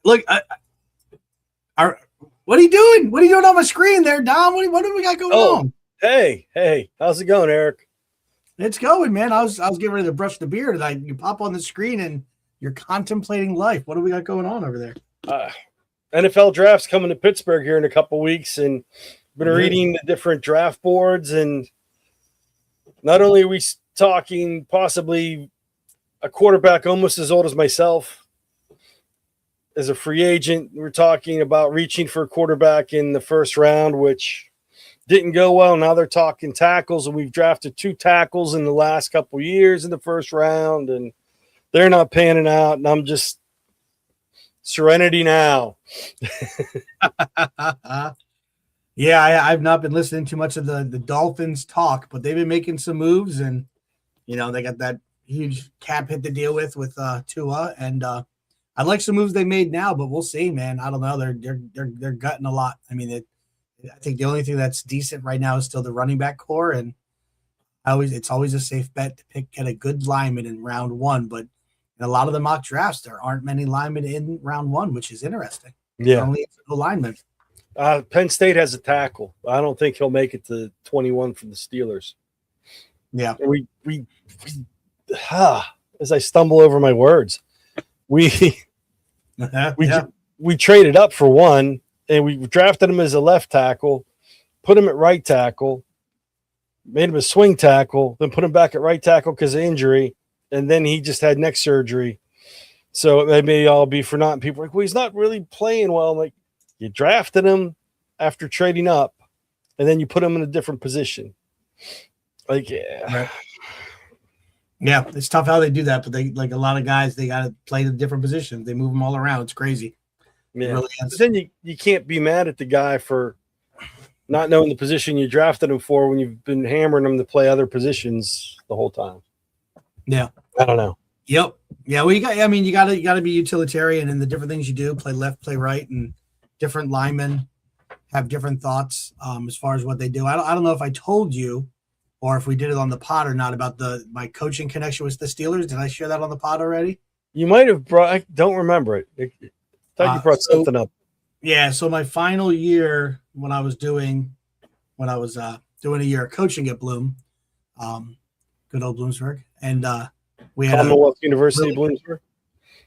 Look, what are you doing? What are you doing on my screen there, Dom? What do we got going on? Hey, how's it going, Eric? It's going, man. I was getting ready to brush the beard, and you pop on the screen, and you're contemplating life. What do we got going on over there? NFL draft's coming to Pittsburgh here in a couple weeks, and been reading the different draft boards, and not only are we talking possibly a quarterback almost as old as myself as a free agent, we're talking about reaching for a quarterback in the first round, which didn't go well. Now they're talking tackles, and we've drafted 2 tackles in the last couple years in the first round, and they're not panning out, and I'm just serenity now. Yeah, I've not been listening too much of the Dolphins talk, but they've been making some moves, and they got that huge cap hit to deal with Tua, and I like some moves they made now, but we'll see, man. I don't know. They're gutting a lot. I mean, I think the only thing that's decent right now is still the running back core, and it's always a safe bet to get a good lineman in round 1, but in a lot of the mock drafts, there aren't many linemen in round 1, which is interesting. Yeah, only a single lineman. Penn State has a tackle. I don't think he'll make it to 21 from the Steelers. Yeah, as I stumble over my words, we traded up for one, and we drafted him as a left tackle, put him at right tackle, made him a swing tackle, then put him back at right tackle because of injury, and then he just had neck surgery. So it may all be for naught. And people are like, well, he's not really playing well. I'm like, you drafted him after trading up, and then you put him in a different position. Like, yeah, it's tough how they do that, but they, like a lot of guys, they got to play the different positions. They move them all around. It's crazy. Yeah. It really is. But then you can't be mad at the guy for not knowing the position you drafted him for when you've been hammering him to play other positions the whole time. Yeah, I don't know. Yep. Yeah. Well, you got to be utilitarian in the different things you do. Play left, play right, and different linemen have different thoughts as far as what they do. I don't know if I told you or if we did it on the pod or not about my coaching connection with the Steelers. Did I share that on the pod already? You might have brought. I don't remember it. I thought you brought something up. Yeah. So my final year when I was doing a year of coaching at Bloom, good old Bloomsburg, and we had Commonwealth University, Bloomsburg.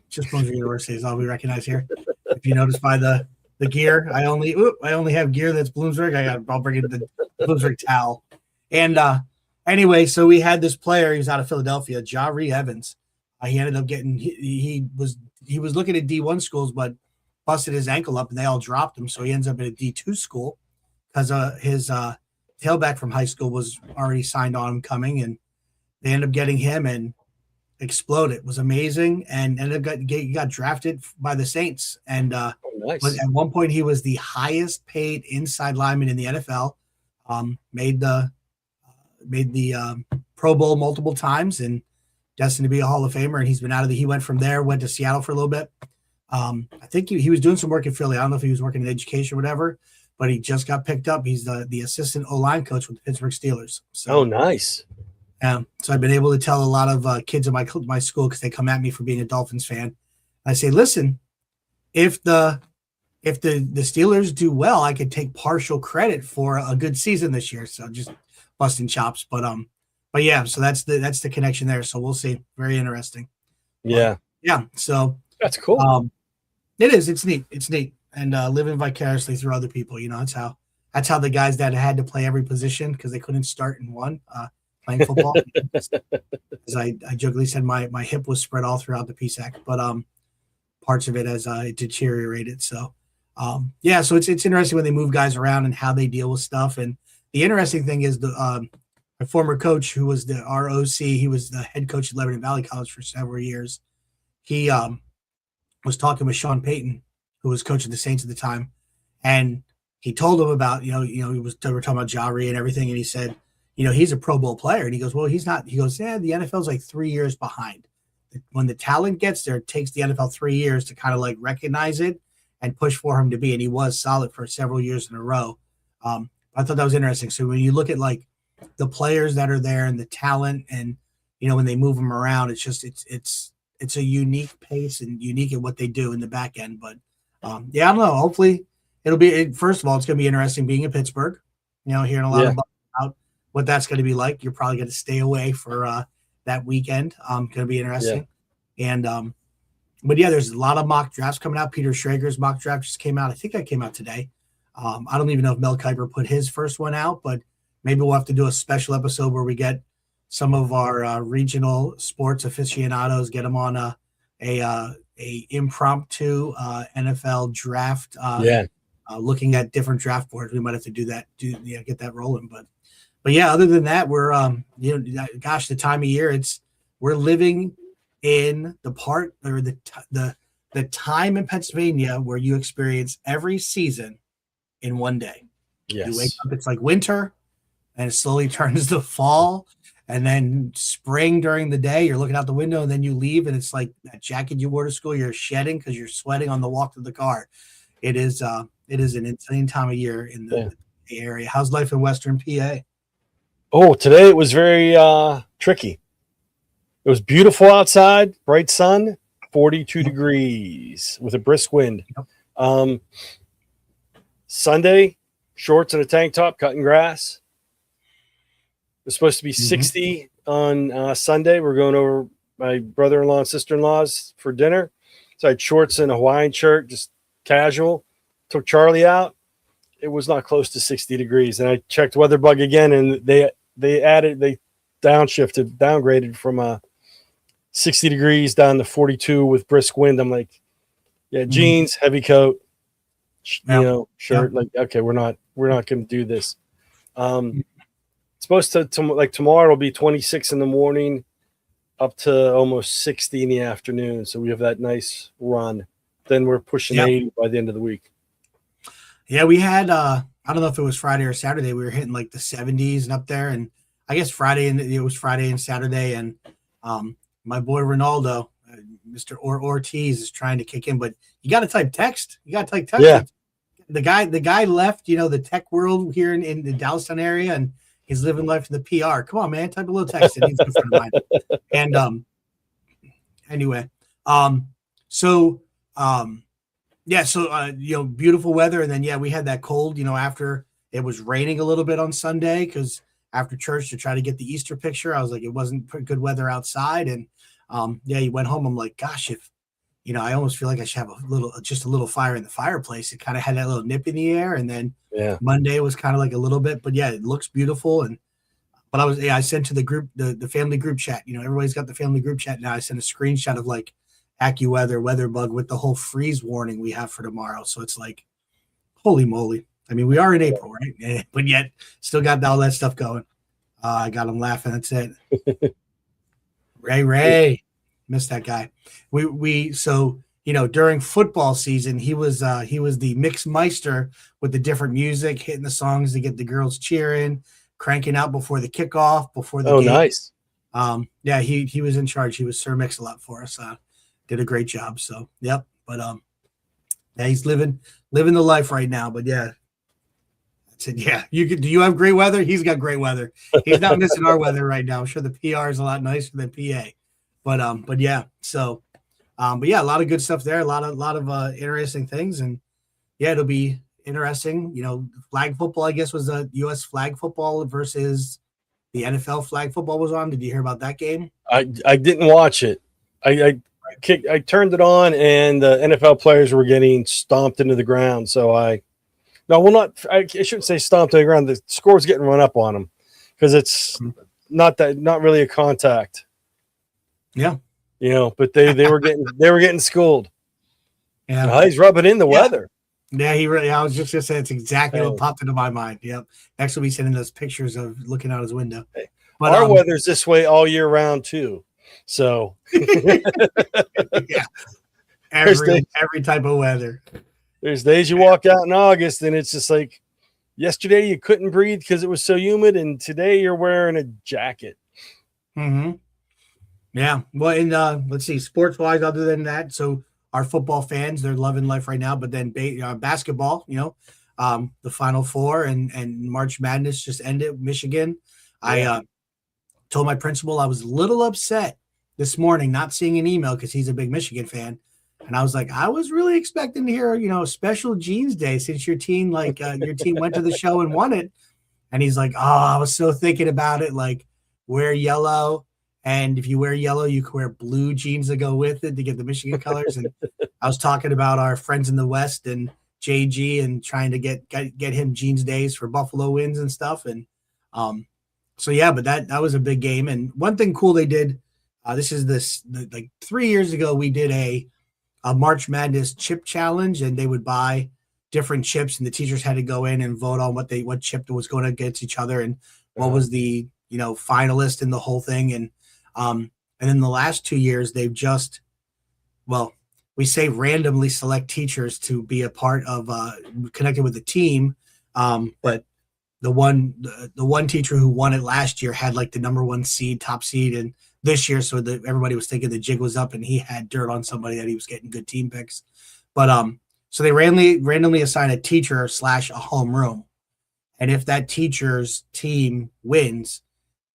Just Bloomsburg University is all we recognize here. If you notice by the gear, I only have gear that's Bloomsburg. I'll bring it the Bloomsburg towel. And anyway, so we had this player. He was out of Philadelphia, Jari Evans. He ended up getting he was looking at D1 schools, but busted his ankle up, and they all dropped him. So he ends up at a D2 school because his tailback from high school was already signed on him coming, and they ended up getting him and exploded. It was amazing, and he got drafted by the Saints. And nice. At one point, he was the highest paid inside lineman in the NFL. Made the Pro Bowl multiple times and destined to be a Hall of Famer. And he's been he went from there, went to Seattle for a little bit. I think he was doing some work in Philly. I don't know if he was working in education or whatever, but he just got picked up. He's the assistant O-line coach with the Pittsburgh Steelers. So, nice. So I've been able to tell a lot of kids in my school, because they come at me for being a Dolphins fan. I say, listen, if the Steelers do well, I could take partial credit for a good season this year. So just busting chops, but yeah, so that's the connection there. So we'll see. Very interesting. Yeah. Yeah. So that's cool. It is. It's neat. And living vicariously through other people, that's how the guys that had to play every position because they couldn't start in one playing football. As I jokingly said, my hip was spread all throughout the PAECT, but parts of it as it deteriorated. So yeah, so it's interesting when they move guys around and how they deal with stuff. And the interesting thing is my former coach, who was the ROC, he was the head coach at Lebanon Valley College for several years. He was talking with Sean Payton, who was coaching the Saints at the time, and he told him about they were talking about Jari and everything, and he said, he's a Pro Bowl player, and he goes, well, he's not. He goes, yeah, the NFL's like 3 years behind. When the talent gets there, it takes the NFL 3 years to kind of like recognize it and push for him to be, and he was solid for several years in a row. I thought that was interesting. So when you look at like the players that are there and the talent, and when they move them around, it's just it's it's a unique pace and unique at what they do in the back end. But yeah, I don't know. Hopefully, it'll be. First of all, it's going to be interesting being in Pittsburgh. Hearing a lot about what that's going to be like. You're probably going to stay away for that weekend. Going to be interesting. Yeah. And but yeah, there's a lot of mock drafts coming out. Peter Schrager's mock draft just came out. I think that came out today. I don't even know if Mel Kiper put his first one out, but maybe we'll have to do a special episode where we get some of our regional sports aficionados, get them on a impromptu NFL draft. Looking at different draft boards. We might have to do that. Get that rolling. But yeah, other than that, we're gosh, the time of year we're living in the part or the time in Pennsylvania where you experience every season in one day. Yes. You wake up, it's like winter, and it slowly turns to fall, and then spring during the day. You're looking out the window, and then you leave, and it's like that jacket you wore to school. You're shedding because you're sweating on the walk to the car. It is an insane time of year in the area. How's life in Western PA? Oh, today it was very tricky. It was beautiful outside, bright sun, 42 degrees with a brisk wind. Yep. Sunday, shorts and a tank top, cutting grass. It was supposed to be 60 on Sunday. We're going over my brother-in-law and sister-in-law's for dinner. So I had shorts and a Hawaiian shirt, just casual. Took Charlie out. It was not close to 60 degrees. And I checked WeatherBug again, and they downgraded from 60 degrees down to 42 with brisk wind. I'm like, jeans, heavy coat, shirt. Like, okay, we're not going to do this. It's supposed to like tomorrow it'll be 26 in the morning up to almost 60 in the afternoon. So we have that nice run. Then we're pushing 80 by the end of the week. Yeah, we had I don't know if it was Friday or Saturday. We were hitting like the 70s and up there, and I guess it was Friday and Saturday, and my boy Ronaldo, Mr. Ortiz, is trying to kick in, but you got to type text. Yeah. The guy left, the tech world here in the Dallaston area, and he's living life in the PR. Come on, man, type a little text. And he's a good friend of mine. And anyway, so beautiful weather, and then we had that cold, after it was raining a little bit on Sunday, because after church to try to get the Easter picture, I was like, it wasn't good weather outside, and you went home. I'm like, gosh, if I almost feel like I should have a little fire in the fireplace. It kind of had that little nip in the air, and then Monday was kind of like a little bit, but it looks beautiful. But I sent to the group, the family group chat. Everybody's got the family group chat now. I sent a screenshot of like AccuWeather, WeatherBug with the whole freeze warning we have for tomorrow. So it's like, holy moly. I mean, we are in April, right? But yet still got all that stuff going. I got him laughing. That's it. Ray, missed that guy. So during football season, he was the mix meister with the different music, hitting the songs to get the girls cheering, cranking out before the kickoff, before the game. Nice. He was in charge. He was Sir Mix-a-Lot for us. Did a great job. So yep. But he's living the life right now. But do you have great weather? He's got great weather. He's not missing our weather right now. I'm sure the PR is a lot nicer than PA. But a lot of good stuff there. A lot of interesting things, and it'll be interesting. Flag football, I guess, was the U.S. flag football versus the NFL flag football was on. Did you hear about that game? I didn't watch it. I turned it on, and the NFL players were getting stomped into the ground. So I shouldn't say stomped to the ground. The score's getting run up on them because it's not really a contact. Yeah. But they were getting schooled. Yeah. He's rubbing in the weather. Yeah, I was just gonna say it's exactly what popped into my mind. Yep. Next we'll be sending those pictures of looking out his window. But our weather's this way all year round too. So every type of weather. There's days you walk out in August and it's just like yesterday you couldn't breathe because it was so humid, and today you're wearing a jacket. Mm-hmm. Yeah. Well, and let's see, sports wise, other than that, so our football fans, they're loving life right now. But then basketball, the Final Four and March Madness just ended. Michigan. I told my principal I was a little upset this morning, not seeing an email because he's a big Michigan fan. And I was like, I was really expecting to hear, a special jeans day since your team, your team went to the show and won it. And he's like, oh, I was so thinking about it. Like, wear yellow. And if you wear yellow, you can wear blue jeans that go with it to get the Michigan colors. And I was talking about our friends in the West and JG and trying to get him jeans days for Buffalo wins and stuff. And so, yeah, but that was a big game. And one thing cool they did, like 3 years ago, we did a March Madness chip challenge, and they would buy different chips, and the teachers had to go in and vote on what chip was going against each other and what was the finalist in the whole thing. And then the last 2 years they've just, we say randomly select teachers to be a part of connected with the team, but the one teacher who won it last year had like the number one seed, top seed, and this year, so that everybody was thinking the jig was up, and he had dirt on somebody that he was getting good team picks. But so they randomly assign a teacher / a homeroom, and if that teacher's team wins,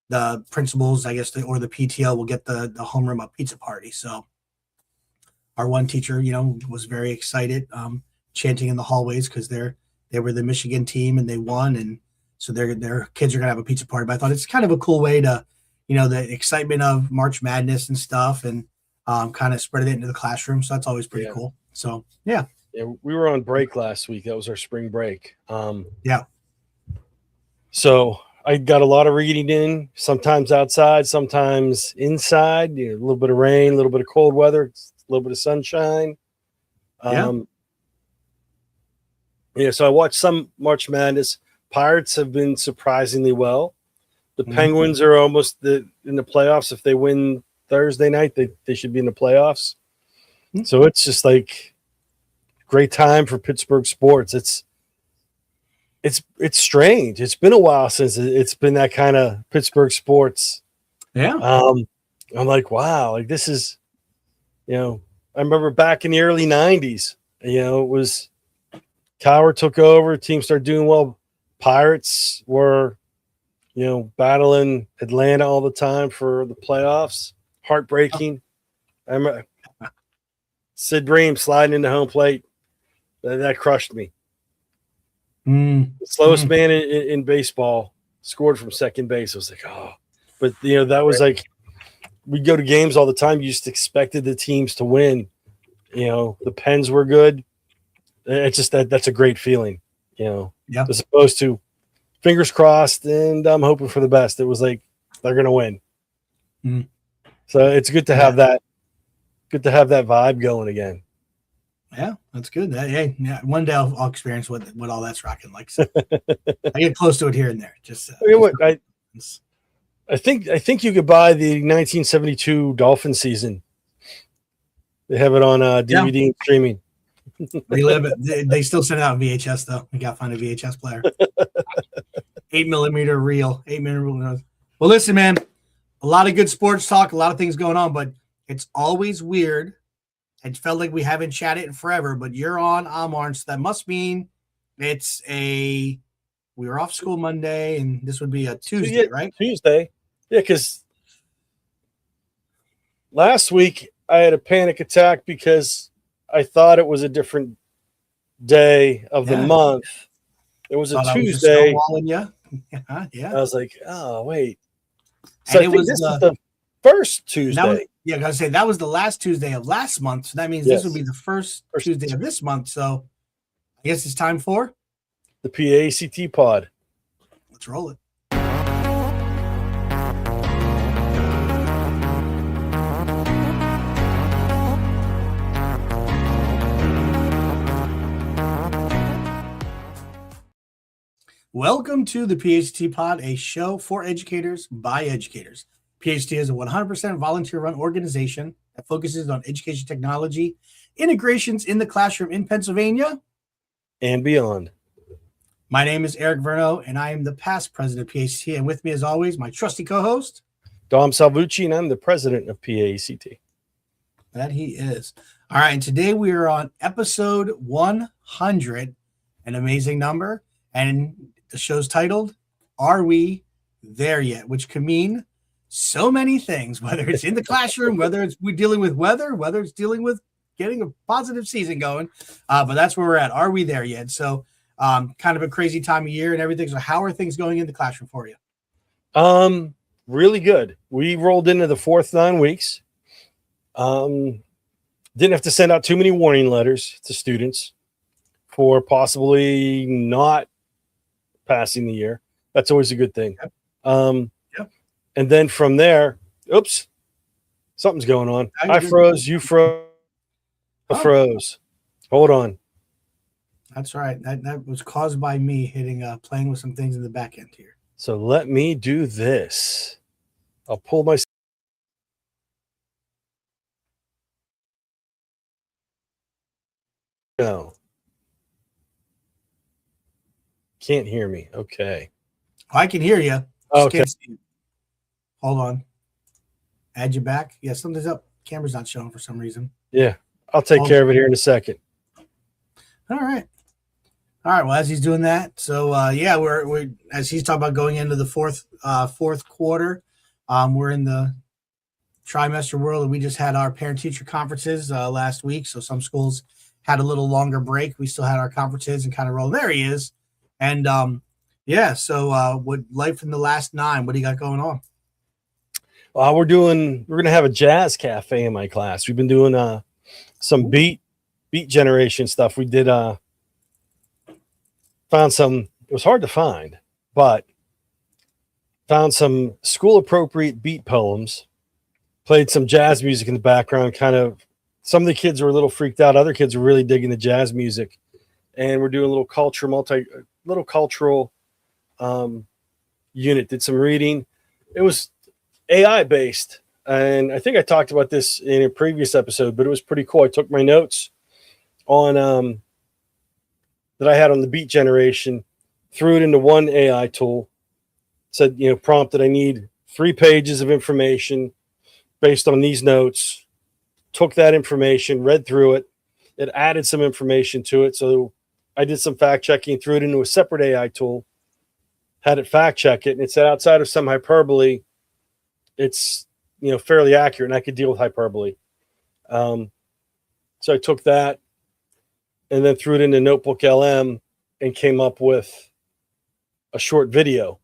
the principals, I guess, or the PTO will get the homeroom a pizza party. So our one teacher, was very excited, chanting in the hallways because they were the Michigan team and they won, and so their kids are gonna have a pizza party. But I thought it's kind of a cool way to, the excitement of March Madness and stuff, and kind of spread it into the classroom. So that's always pretty cool. So yeah. Yeah, we were on break last week. That was our spring break. So I got a lot of reading in, sometimes outside, sometimes inside, a little bit of rain, a little bit of cold weather, a little bit of sunshine. So I watched some March Madness. Pirates have been surprisingly well. The Penguins are almost in the playoffs. If they win Thursday night, they should be in the playoffs. So it's just like great time for Pittsburgh sports. It's strange. It's been a while since it's been that kind of Pittsburgh sports. Yeah. I'm like, wow, like this is, I remember back in the early 90s, it was Cowher took over, team started doing well. Pirates were, battling Atlanta all the time for the playoffs. Heartbreaking. I remember Sid Bream sliding into home plate. That crushed me. The slowest man in baseball scored from second base. I was like, oh. But, that was like, we'd go to games all the time. You just expected the teams to win. The Pens were good. It's just that's a great feeling, as opposed to fingers crossed and I'm hoping for the best. It was like, they're going to win. So it's good to have that. Good to have that vibe going again. Yeah, that's good. One day I'll experience what all that's rocking like. So I get close to it here and there. I think you could buy the 1972 Dolphin season. They have it on DVD and streaming. They still send it out in VHS though. We gotta find a VHS player. 8mm reel. 8mm reel. Well, listen, man. A lot of good sports talk. A lot of things going on, but it's always weird. It felt like we haven't chatted in forever, but you're on, I'm on, so that must mean we were off school Monday, and this would be a Tuesday, right? Tuesday. Yeah, because last week I had a panic attack because I thought it was a different day of the month. It was a Tuesday. Yeah. I was like, oh, wait. So this is the first Tuesday. I gotta say that was the last Tuesday of last month. So that means this would be the first Tuesday of this month. So I guess it's time for the PAECT Pod. Let's roll it. Welcome to the PAECT Pod, a show for educators by educators. PAECT is a 100% volunteer-run organization that focuses on education technology, integrations in the classroom in Pennsylvania and beyond. My name is Eric Verno, and I am the past president of PAECT. And with me, as always, my trusty co-host, Dom Salvucci, and I'm the president of PAECT. That he is. All right, and today we are on episode 100, an amazing number, and the show's titled, Are We There Yet? Which could mean so many things, whether it's in the classroom, whether it's we're dealing with weather, whether it's dealing with getting a positive season going. But that's where we're at. Are we there yet? So kind of a crazy time of year and everything. So how are things going in the classroom for you? Really good. We rolled into the fourth 9 weeks. Didn't have to send out too many warning letters to students for possibly not passing the year. That's always a good thing. Yep. And then from there, oops, something's going on. I froze, you froze, froze. Hold on. That's right. That was caused by me hitting playing with some things in the back end here. So let me do this. I'll pull my no. Can't hear me. Okay. I can hear you. Okay. Hold on. Add you back. Yeah, something's up. Camera's not showing for some reason. Yeah. I'll take care of it here in a second. All right. Well, as he's doing that, so yeah, we're as he's talking about going into the fourth quarter. We're in the trimester world, and we just had our parent-teacher conferences last week. So some schools had a little longer break. We still had our conferences and kind of roll. There he is. And yeah, so what life in the last 9? What do you got going on? We're going to have a jazz cafe in my class. We've been doing some beat generation stuff. We did found some, it was hard to find, but found some school appropriate beat poems, played some jazz music in the background. Kind of, some of the kids were a little freaked out. Other kids were really digging the jazz music, and we're doing a little cultural unit. Did some reading. It was AI based, and I think I talked about this in a previous episode, but it was pretty cool. I took my notes on that I had on the beat generation, threw it into one AI tool, said, prompted, I need 3 pages of information based on these notes, took that information, read through it. It added some information to it. So I did some fact checking, threw it into a separate AI tool, had it fact check it. And it said outside of some hyperbole, it's, fairly accurate, and I could deal with hyperbole. So I took that and then threw it into Notebook LM and came up with a short video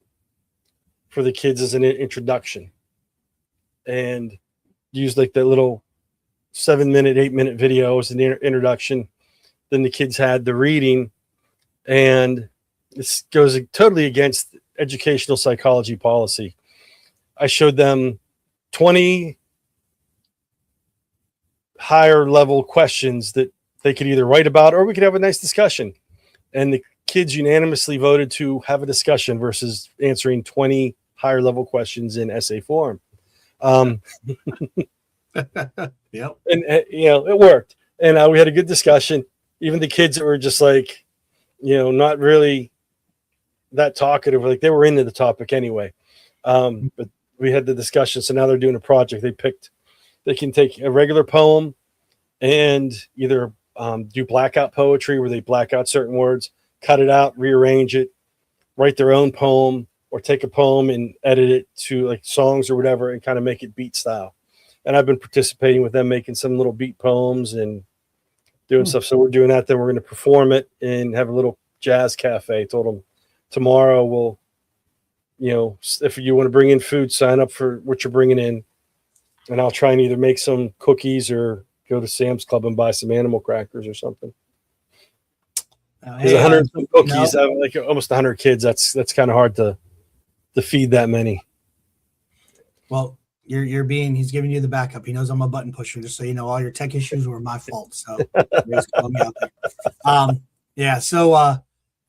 for the kids as an introduction, and used like that little 7-minute, 8-minute video as an introduction. Then the kids had the reading, and this goes totally against educational psychology policy. I showed them 20 higher level questions that they could either write about, or we could have a nice discussion. And the kids unanimously voted to have a discussion versus answering 20 higher level questions in essay form. Yep. And it worked. And we had a good discussion. Even the kids that were just like, not really that talkative, like they were into the topic anyway. But we had the discussion. So now they're doing a project. They can take a regular poem and either do blackout poetry where they black out certain words, cut it out, rearrange it, write their own poem, or take a poem and edit it to like songs or whatever and kind of make it beat style. And I've been participating with them, making some little beat poems and doing stuff. So we're doing that. Then we're going to perform it and have a little jazz cafe. Told them tomorrow we'll, if you want to bring in food, sign up for what you're bringing in. And I'll try and either make some cookies or go to Sam's Club and buy some animal crackers or something. There's 100 cookies. I have like almost 100 kids. That's kind of hard to feed that many. Well, he's giving you the backup. He knows I'm a button pusher, just so you know. All your tech issues were my fault. So he's calling me out there. Yeah. So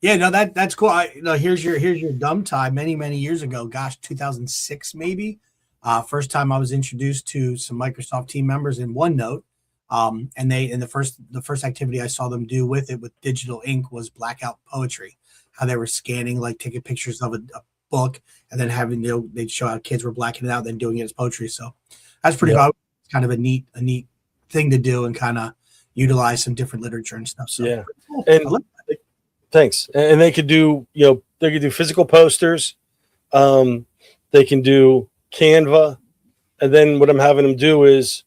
no, that's cool. Here's your dumb tie. Many years ago, gosh, 2006 maybe. First time I was introduced to some Microsoft team members in OneNote. And the first activity I saw them do with it with digital ink was blackout poetry. How they were scanning, like taking pictures of a book and then having they'd show how kids were blacking it out, then doing it as poetry. So that's pretty cool. It's kind of a neat thing to do and kind of utilize some different literature and stuff. So yeah, cool. And thanks. And they could do physical posters. They can do Canva, and then what I'm having them do is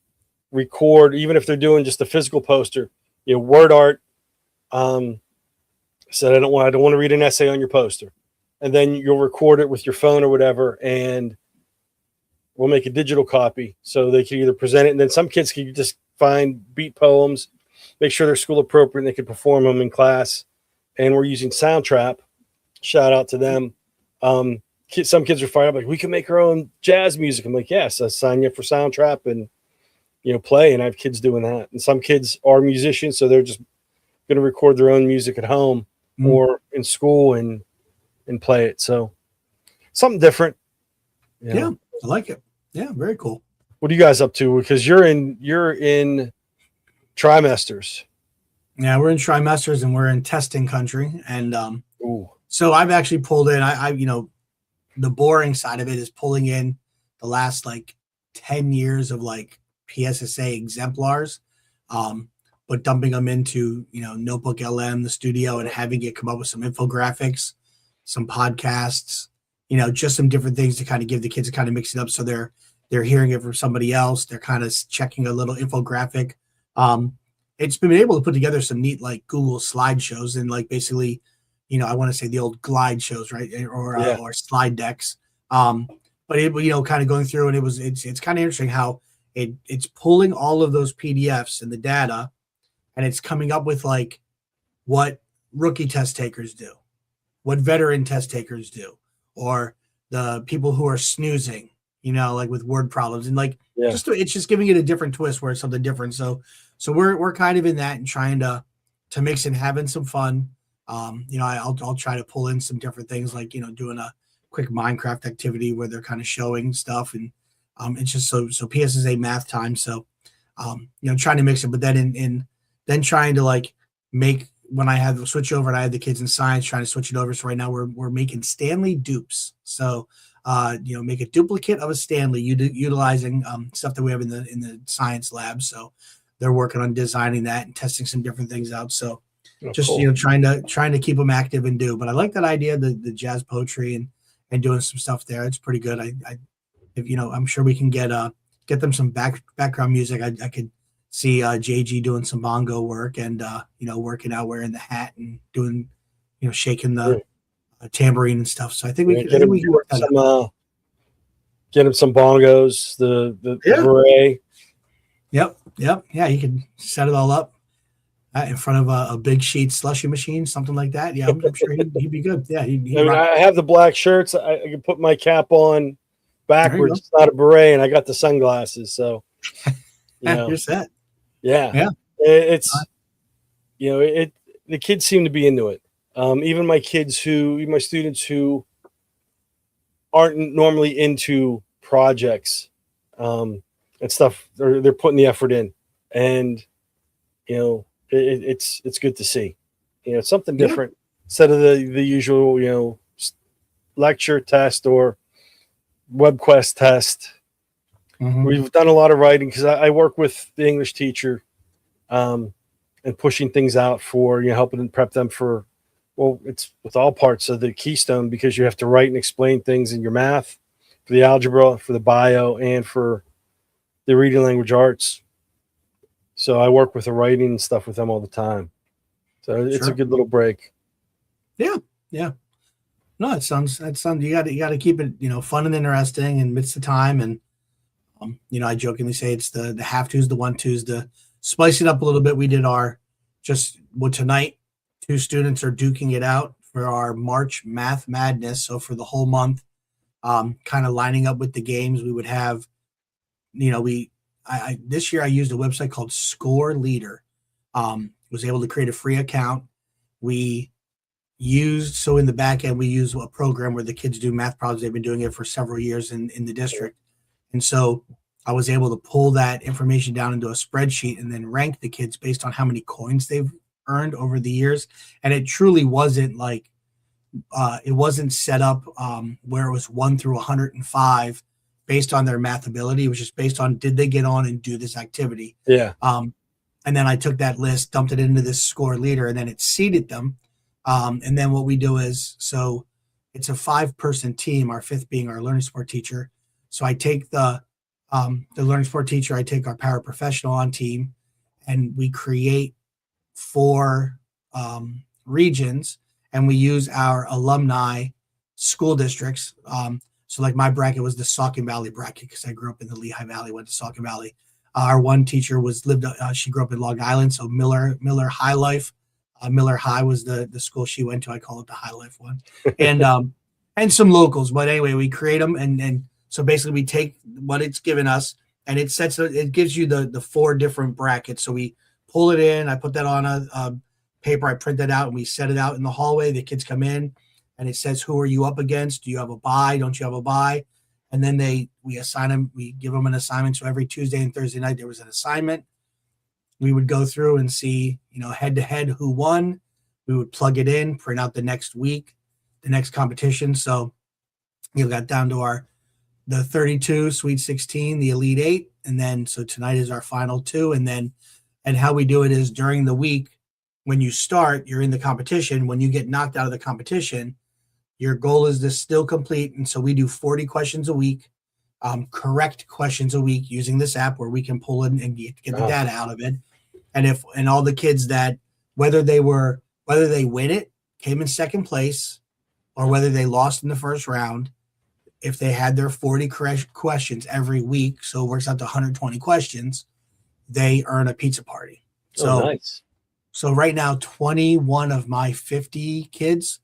record, even if they're doing just a physical poster, word art. Said I don't want to read an essay on your poster, and then you'll record it with your phone or whatever, and we'll make a digital copy so they can either present it, and then some kids can just find beat poems, make sure they're school appropriate, and they can perform them in class. And we're using Soundtrap. Shout out to them. Some kids are fired up like, we can make our own jazz music. I'm like, yes, I sign you up for Soundtrap and play. And I have kids doing that. And some kids are musicians, so they're just going to record their own music at home or in school and play it. So something different. Yeah, I like it. Yeah, very cool. What are you guys up to? Because you're in trimesters. Yeah, we're in trimesters and we're in testing country. And so I've actually pulled in, I the boring side of it is pulling in the last 10 years of PSSA exemplars, but dumping them into, Notebook LM, the studio, and having it come up with some infographics, some podcasts, just some different things to kind of give the kids to kind of mix it up. So they're hearing it from somebody else. They're kind of checking a little infographic. It's been able to put together some neat Google slideshows and basically, I want to say the old glide shows, right? Or slide decks. But it, kind of going through, and it's kind of interesting how it's pulling all of those PDFs and the data, and it's coming up with what rookie test takers do, what veteran test takers do, or the people who are snoozing, with word problems, and it's just giving it a different twist where it's something different. So we're kind of in that and trying to mix and having some fun. I'll try to pull in some different things doing a quick Minecraft activity where they're kind of showing stuff, and it's just so PSSA math time. So trying to mix it, but then then trying to make, when I have the switch over and I have the kids in science, trying to switch it over. So right now we're making Stanley dupes. So make a duplicate of a Stanley utilizing stuff that we have in the science lab. So they're working on designing that and testing some different things out. So just cool. Trying to keep them active and do. But I like that idea, the jazz poetry and doing some stuff there. It's pretty good. I'm sure we can get them some background music. I could see JG doing some bongo work and working out, wearing the hat and doing shaking the tambourine and stuff. So I think we can work that out. Get him some bongos, the beret. Yep. Yeah, you can set it all up in front of a big sheet slushy machine, something like that. Yeah, I'm sure he'd be good. Yeah, I have the black shirts. I can put my cap on backwards. It's not a beret, and I got the sunglasses. So you're set. Yeah. It's the kids seem to be into it. Even my students who aren't normally into projects and stuff, they're putting the effort in, and it's good to see. It's something different instead of the usual lecture test or WebQuest test. Mm-hmm. We've done a lot of writing because I work with the English teacher and pushing things out for helping them prep them for, it's with all parts of the Keystone, because you have to write and explain things in your math, for the algebra, for the bio, and for the reading language arts. So I work with the writing and stuff with them all the time. So it's a good little break. Yeah. No, it sounds you got to keep it fun and interesting and midst the time. And I jokingly say it's the have tos, the 1-2s, to spice it up a little bit. We did tonight 2 students are duking it out for our March Math Madness. So for the whole month, kind of lining up with the games, we would have, this year I used a website called Score Leader. Was able to create a free account. In the back end, we use a program where the kids do math problems. They've been doing it for several years in the district. And so I was able to pull that information down into a spreadsheet and then rank the kids based on how many coins they've earned over the years. And it truly wasn't it wasn't set up where it was 1 through 105 based on their math ability. It was just based on, did they get on and do this activity? Yeah. And then I took that list, dumped it into this Score Leader, and then it seeded them. And then what we do is, so it's a 5-person team, our 5th being our learning support teacher. So I take the learning support teacher, I take our paraprofessional on team, and we create 4 regions, and we use our alumni school districts. So like my bracket was the Saucon Valley bracket because I grew up in the Lehigh Valley, went to Saucon Valley. Our one teacher she grew up in Long Island, so Miller High Life. Miller High was the school she went to. I call it the High Life one, and some locals. But anyway, we create them, and so basically we take what it's given us, and it gives you the 4 different brackets. So we pull it in. I put that on a paper. I print that out, and we set it out in the hallway. The kids come in, and it says, who are you up against? Do you have a bye? Don't you have a bye? And then we assign them. We give them an assignment. So every Tuesday and Thursday night there was an assignment. We would go through and see, head to head who won. We would plug it in, print out the next week, the next competition. So you got down to the 32, Sweet 16, the Elite 8, and then so tonight is our final 2. And how we do it is during the week, when you start, you're in the competition. When you get knocked out of the competition, your goal is to still complete. And so we do 40 questions a week, correct questions a week using this app where we can pull in and get the data out of it. And all the kids that, whether they win it, came in second place, or whether they lost in the first round, if they had their 40 correct questions every week, so it works out to 120 questions, they earn a pizza party. So nice. So right now, 21 of my 50 kids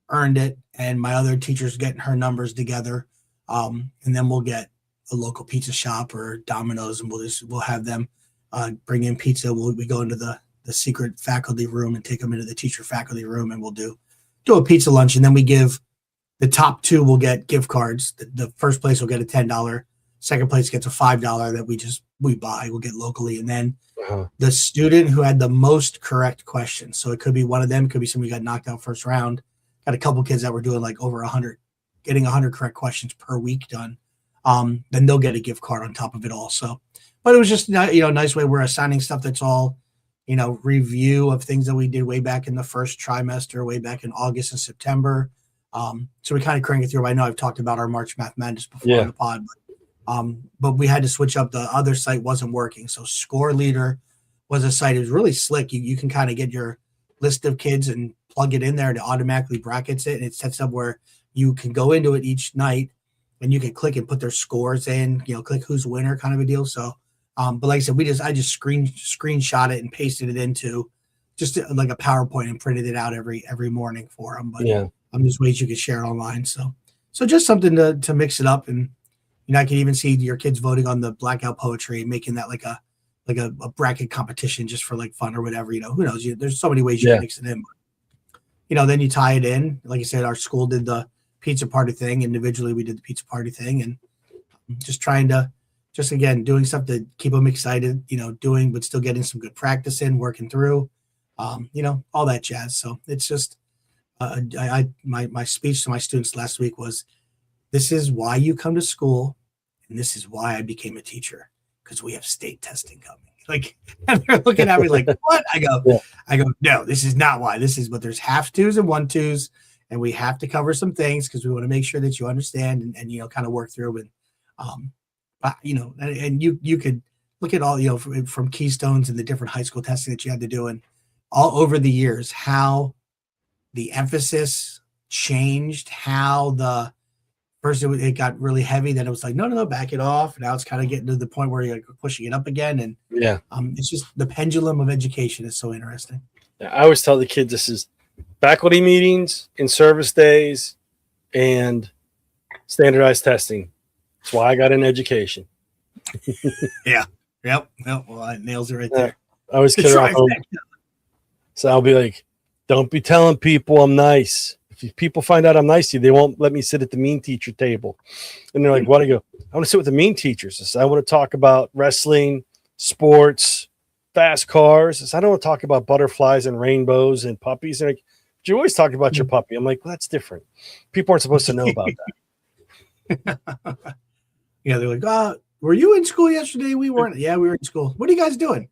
earned it, and my other teacher's getting her numbers together. And then we'll get a local pizza shop or Domino's, and we'll have them bring in pizza. We go into the secret faculty room and take them into the teacher faculty room, and we'll do a pizza lunch. And then we give the top 2 will get gift cards. The first place will get a $10. Second place gets a $5 that we buy. We'll get locally. And then the student who had the most correct questions. So it could be one of them, could be somebody who got knocked out first round. Got a couple kids that were doing like over 100, getting 100 correct questions per week done. Then they'll get a gift card on top of it also. But it was just, a nice way we're assigning stuff that's all, review of things that we did way back in the first trimester, way back in August and September. So we kind of crank it through. I know I've talked about our March Math Madness before on the pod, but we had to switch up. The other site wasn't working. So Score Leader was a site. It was really slick. You can kind of get your list of kids and plug it in there, and it automatically brackets it. And it sets up where you can go into it each night, and you can click and put their scores in, click who's winner kind of a deal. So, but like I said, I just screenshot it and pasted it into just like a PowerPoint and printed it out every morning for them. But there's ways you can share it online. So just something to mix it up. And, I can even see your kids voting on the blackout poetry and making that like a bracket competition just for like fun or whatever, who knows, there's so many ways you can mix it in. But, then you tie it in. Like I said, our school did the pizza party thing. Individually, we did the pizza party thing, and just trying to again, doing stuff to keep them excited, but still getting some good practice in, working through, all that jazz. So it's just, my speech to my students last week was, this is why you come to school, and this is why I became a teacher, because we have state testing coming. Like, and they're looking at me like, what? I go, no, this is not why. This is, but there's half twos and 1-2s, and we have to cover some things because we want to make sure that you understand and kind of work through. And and you could look at all, from Keystones and the different high school testing that you had to do, and all over the years, how the emphasis changed, how the first it got really heavy, then it was like, no, back it off. Now it's kind of getting to the point where you're pushing it up again. And it's just the pendulum of education is so interesting. I always tell the kids this is faculty meetings, in-service days, and standardized testing. That's why I got an education. Yeah. Yep. Well, it nails it right there. I always kid around. So I'll be like, don't be telling people I'm nice. If people find out I'm nice to you, they won't let me sit at the mean teacher table. And they're like, what? I go, I want to sit with the mean teachers. I want to talk about wrestling, sports, fast cars. I don't want to talk about butterflies and rainbows and puppies. And like, but you always talk about your puppy. I'm like, well, that's different. People aren't supposed to know about that. Yeah, they're like, were you in school yesterday? We weren't. Yeah, we were in school. What are you guys doing?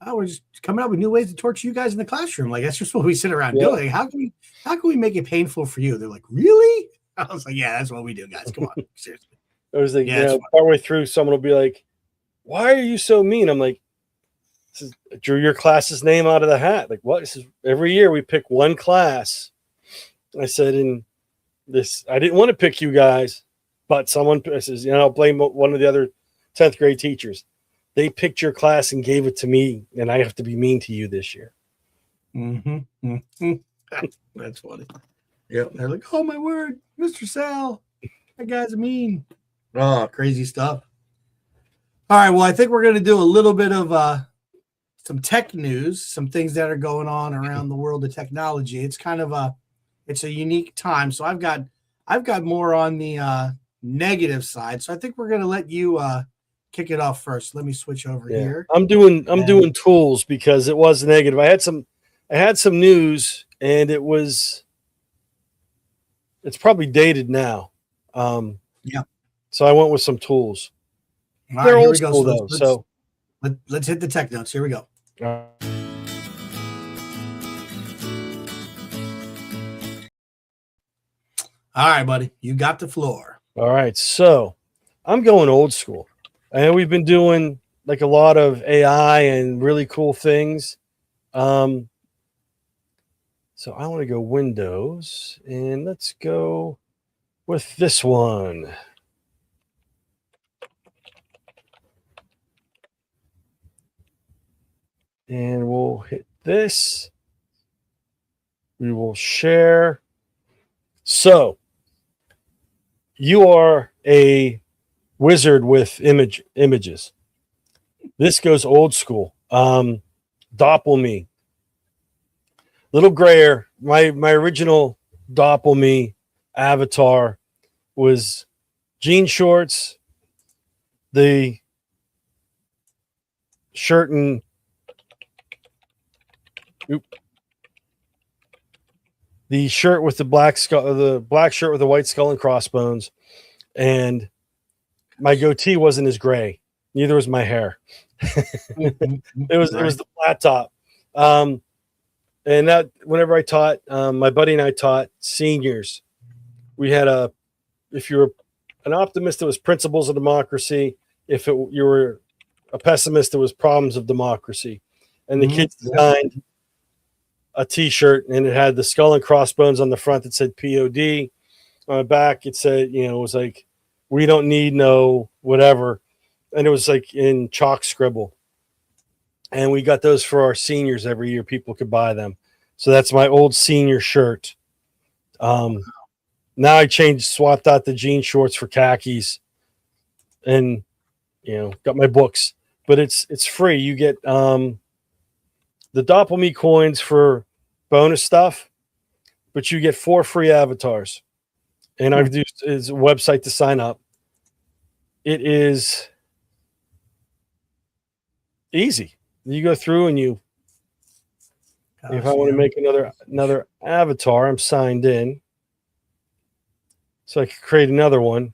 We're just coming up with new ways to torture you guys in the classroom. Like, that's just what we sit around doing. How can we make it painful for you? They're like, really? I was like, yeah, that's what we do, guys. Come on, seriously. It was like, Yeah, partway through, someone will be like, "Why are you so mean?" I'm like, I drew your class's name out of the hat. Like, what? This is every year we pick one class. I said, in this, I didn't want to pick you guys, but someone says, I'll blame one of the other 10th grade teachers. They picked your class and gave it to me, and I have to be mean to you this year. Mm-hmm. That's funny. Yep. They're like, oh, my word, Mr. Sal, that guy's mean. Oh, crazy stuff. All right. Well, I think we're going to do a little bit of some tech news, some things that are going on around the world of technology. It's kind of it's a unique time. So I've got more on the negative side. So I think we're going to let you kick it off first. Let me switch over here. I'm doing tools because it was negative. I had some news, and it's probably dated now. Yeah. So I went with some tools. All They're right, old school though. Let's hit the tech notes. Here we go. All right, buddy. You got the floor. All right. So I'm going old school. And we've been doing like a lot of AI and really cool things. So I want to go Windows, and let's go with this one. And we'll hit this. We will share. So you are a wizard with images. This goes old school. Doppelme. Little grayer. My original Doppelme avatar was jean shorts, the shirt and the shirt with the black shirt with the white skull and crossbones, and my goatee wasn't as gray. Neither was my hair. It was the flat top. And that whenever I taught, my buddy and I taught seniors. We had if you were an optimist, it was principles of democracy. If you were a pessimist, it was problems of democracy. And the kids designed a T-shirt, and it had the skull and crossbones on the front that said POD. On the back, it said, it was like, we don't need no whatever. And it was like in chalk scribble. And we got those for our seniors every year. People could buy them. So that's my old senior shirt. Now I swapped out the jean shorts for khakis, and got my books. But it's free. You get the Doppelme coins for bonus stuff, but you get 4 free avatars. And I've used is a website to sign up. It is easy. You go through and if I want to make another avatar, I'm signed in. So I can create another one.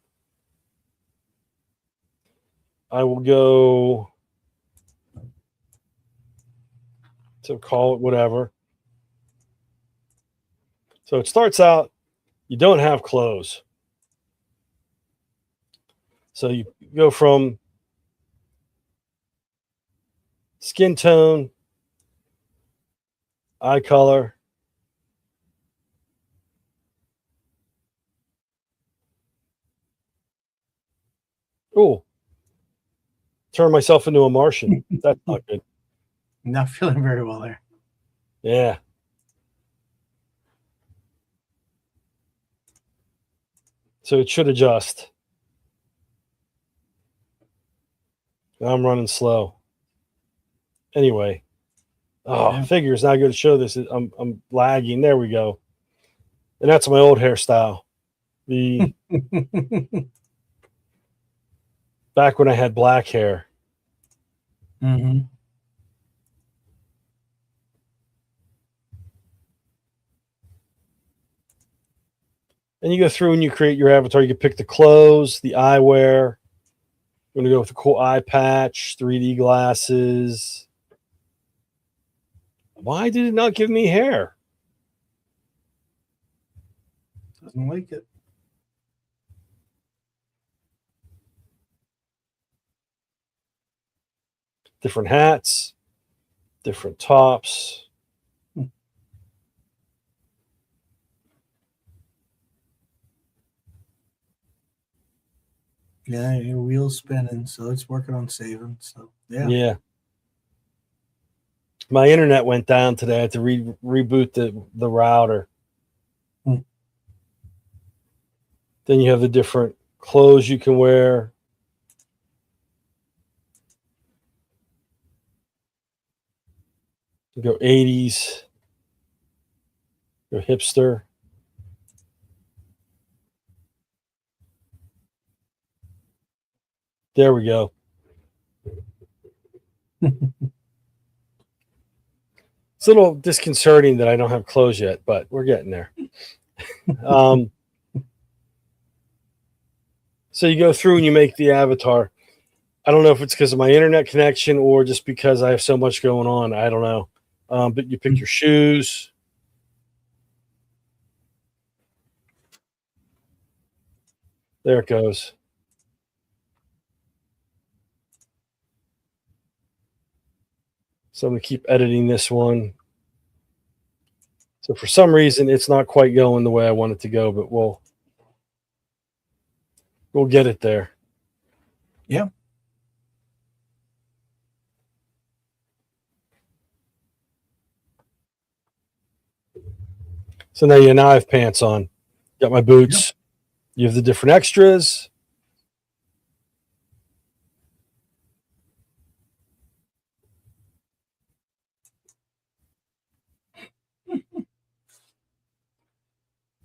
I will go to call it whatever. So it starts out, you don't have clothes. So you go from skin tone, eye color, turn myself into a Martian. That's not good. Not feeling very well there. Yeah. So it should adjust. I'm running slow. Anyway. Figures. Now I go to show this. I'm lagging. There we go. And that's my old hairstyle. Back when I had black hair. Mm-hmm. And you go through and you create your avatar. You can pick the clothes, the eyewear. You're going to go with a cool eye patch, 3D glasses. Why did it not give me hair? Doesn't like it. different hats, different tops. Yeah, your wheel's spinning, so it's working on saving. So Yeah. My internet went down today. I had to reboot the router. Then you have the different clothes you can wear. You go 80s, go hipster. There we go. It's a little disconcerting that I don't have clothes yet, but we're getting there. So you go through and you make the avatar. I don't know if it's because of my internet connection or just because I have so much going on. I don't know. But you pick your shoes. There it goes. So I'm going to keep editing this one. So for some reason, it's not quite going the way I want it to go, but we'll get it there. Yeah. So now I have pants on. Got my boots. Yep. You have the different extras.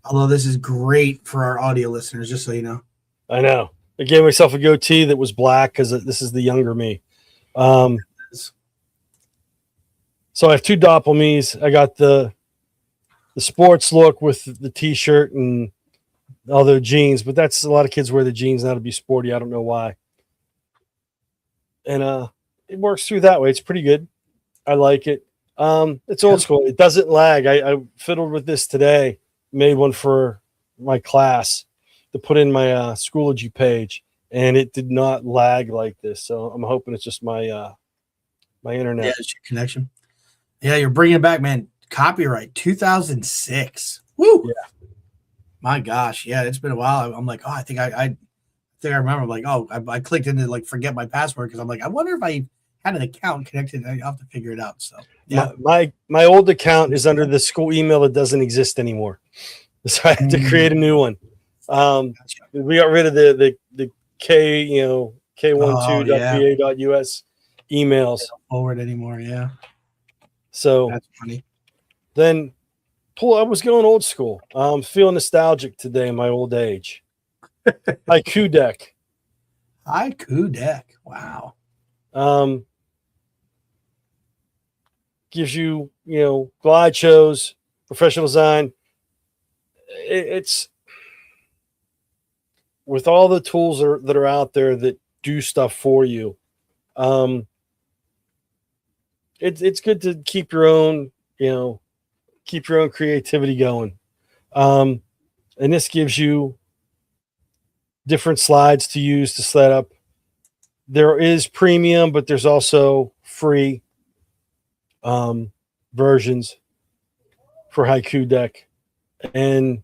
Although this is great for our audio listeners, just so you know. I know. I gave myself a goatee that was black because this is the younger me. So I have two doppelmies. I got the sports look with the t-shirt and all the jeans, but that's a lot of kids wear the jeans now to be sporty. I don't know why. And it works through that way. It's pretty good. I like it. It's old school. It doesn't lag. I fiddled with this today. Made one for my class to put in my Schoology page, and it did not lag like this. So I'm hoping it's just my my internet. Yeah, it's your connection. Yeah, you're bringing it back, man. Copyright 2006. Woo! Yeah. My gosh, yeah, it's been a while. I'm like, oh, I think I remember. I'm like, oh, I clicked into like forget my password because I'm like, I wonder if I had an account connected. I have to figure it out. So yeah, my old account is under the school email that doesn't exist anymore, so I had to create a new one. We got rid of the K k12.va.us emails. Don't forward anymore. Yeah. So that's funny. Then I was going old school. I'm feeling nostalgic today in my old age. Haiku deck. Haiku deck. Wow. Gives you, glide shows, professional design. It's with all the tools that are out there that do stuff for you. It's good to keep your own, creativity going. And this gives you different slides to use to set up. There is premium, but there's also free versions for Haiku deck. And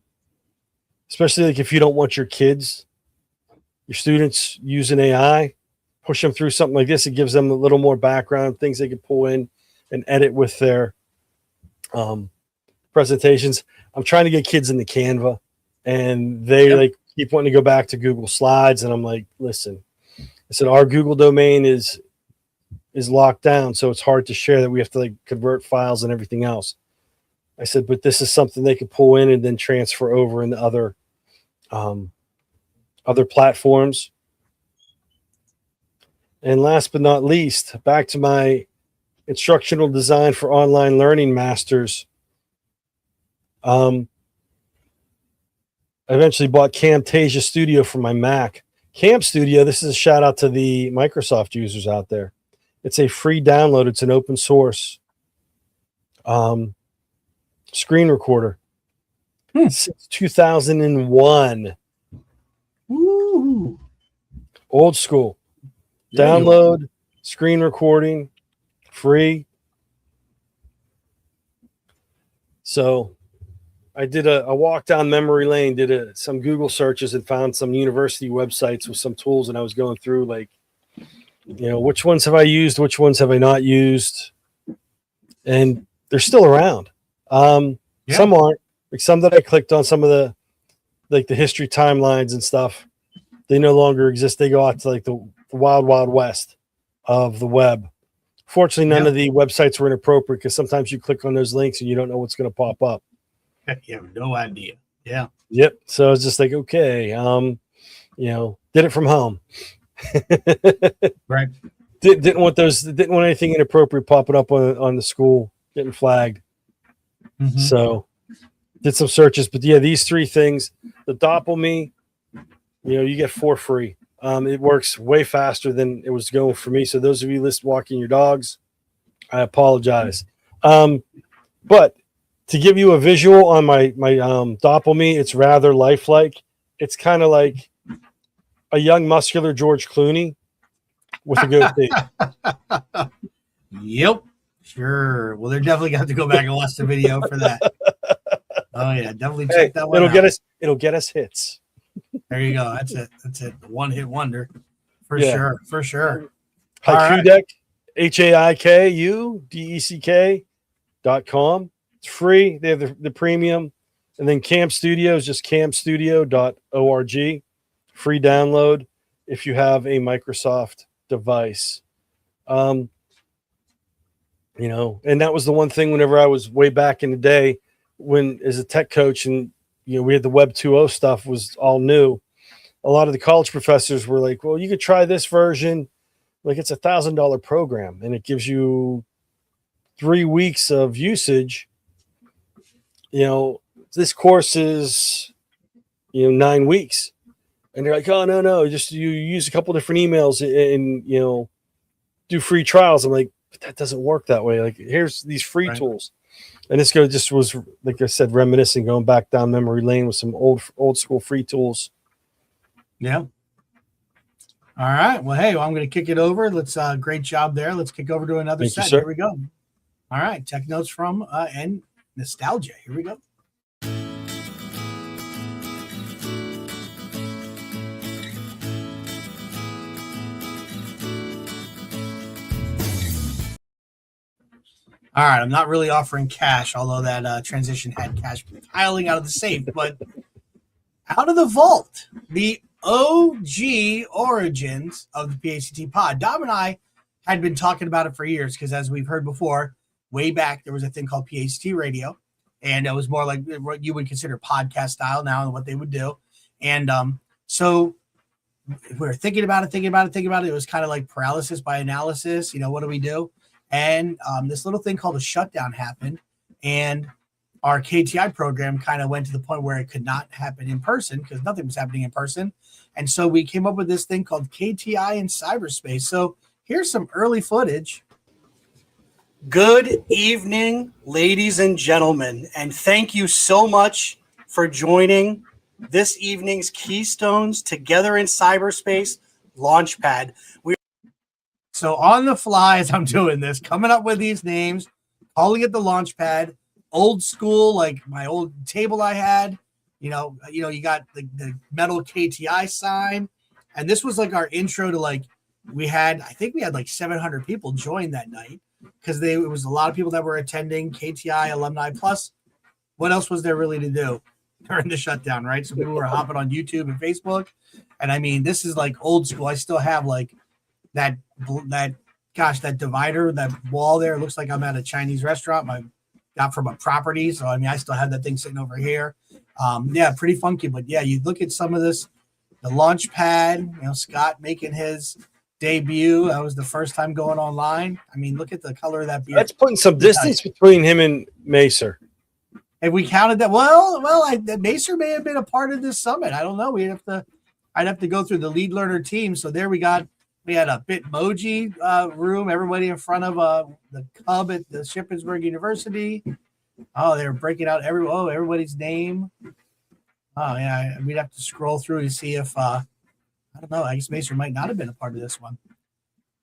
especially like if you don't want your students using AI, push them through something like this. It gives them a little more background, things they can pull in and edit with their presentations. I'm trying to get kids into Canva, and they keep wanting to go back to Google Slides. And I'm like, listen, I said, our Google domain is locked down, so it's hard to share that. We have to convert files and everything else. I said, but this is something they could pull in and then transfer over into other platforms. And last but not least, back to my instructional design for online learning masters. I eventually bought Camtasia Studio for my Mac. Cam Studio, this is a shout out to the Microsoft users out there. It's a free download. It's an open source screen recorder. Since 2001. Woo! Old school. Download, screen recording, free. So I did a walk down memory lane, did some Google searches and found some university websites with some tools. And I was going through like, which ones have I used? Which ones have I not used? And they're still around. Some aren't, like some that I clicked on, some of the history timelines and stuff, they no longer exist. They go out to like the wild, wild west of the web. Fortunately, none of the websites were inappropriate because sometimes you click on those links and you don't know what's going to pop up. You have no idea. Yeah. Yep. So it's just like, okay, did it from home. Right. Didn't want anything inappropriate popping up on the school, getting flagged. Mm-hmm. So did some searches, but yeah, these 3 things, the DoppelMe, you get for free. It works way faster than it was going for me. So those of you walking your dogs, I apologize. But to give you a visual on my DoppelMe, it's rather lifelike. It's kind of like a young muscular George Clooney with a goatee. Yep. Sure. Well, they're definitely going to have to go back and watch the video for that. Oh yeah, definitely check that one out. It'll get us hits. There you go. That's it. One hit wonder. For sure. Haiku Deck, HAIKUDECK.com. It's free. They have the premium. And then Camp Studio is just campstudio.org. Free download if you have a Microsoft device. And that was the one thing whenever I was way back in the day when as a tech coach and we had the Web 2.0 stuff was all new. A lot of the college professors were like, well, you could try this version. Like it's $1,000 program and it gives you 3 weeks of usage. This course is, 9 weeks. And they're like, oh, no, just you use a couple different emails and do free trials. I'm like, but that doesn't work that way. Like here's these free tools. And this guy just was, like I said, reminiscing, going back down memory lane with some old school free tools. Yeah. All right. Well, hey, I'm going to kick it over. Let's great job there. Let's kick over to another set. Here we go. All right. Tech notes from and nostalgia. Here we go. All right, I'm not really offering cash, although that transition had cash piling out of the safe, but out of the vault, the OG origins of the PAECT Pod. Dom and I had been talking about it for years because, as we've heard before, way back there was a thing called PAECT Radio, and it was more like what you would consider podcast style now and what they would do. And so we were thinking about it. It was kind of like paralysis by analysis. What do we do? And this little thing called a shutdown happened, and our KTI program kind of went to the point where it could not happen in person because nothing was happening in person. And so we came up with this thing called KTI in cyberspace. So here's some early footage. Good evening, ladies and gentlemen, and thank you so much for joining this evening's Keystones Together in Cyberspace Launchpad. So on the fly, as I'm doing this, coming up with these names, calling it the Launchpad, old school, like my old table I had, you got the metal KTI sign. And this was like our intro to I think we had like 700 people join that night because it was a lot of people that were attending KTI alumni. Plus, what else was there really to do during the shutdown, right? So people were hopping on YouTube and Facebook. And I mean, this is like old school. I still have like that divider, that wall there. It looks like I'm at a Chinese restaurant I got from a property. So, I mean, I still have that thing sitting over here. Pretty funky. But, yeah, you look at some of this, the Launchpad, Scott making his debut. That was the first time going online. I mean, look at the color of that beard. That's putting some distance between him and Macer. If we counted that, Macer may have been a part of this summit. I don't know. I'd have to go through the lead learner team. So there we had a Bitmoji room, everybody in front of the Cub at the Shippensburg University. Oh, they were breaking out everybody's name. Oh, yeah, we'd have to scroll through to see if, I don't know, I guess Macer might not have been a part of this one.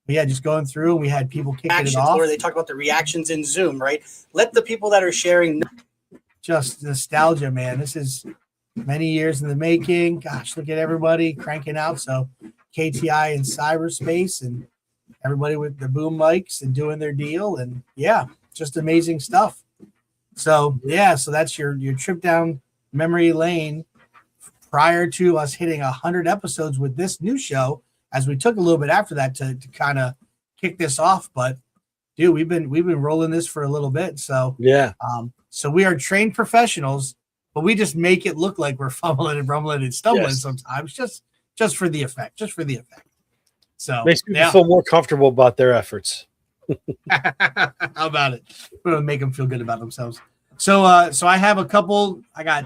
But yeah, just going through, and we had people kicking it off. Where they talk about the reactions in Zoom, right? Let the people that are sharing know. Just nostalgia, man. This is many years in the making. Gosh, look at everybody cranking out. So KTI in cyberspace and everybody with the boom mics and doing their deal. And yeah, just amazing stuff. So yeah, so that's your trip down memory lane prior to us hitting 100 episodes with this new show, as we took a little bit after that to kind of kick this off. But dude, we've been rolling this for a little bit. So yeah. So we are trained professionals, but we just make it look like we're fumbling and rumbling and stumbling sometimes, just for the effect, So makes people feel more comfortable about their efforts. How about it? We're gonna make them feel good about themselves. So I have a couple. I got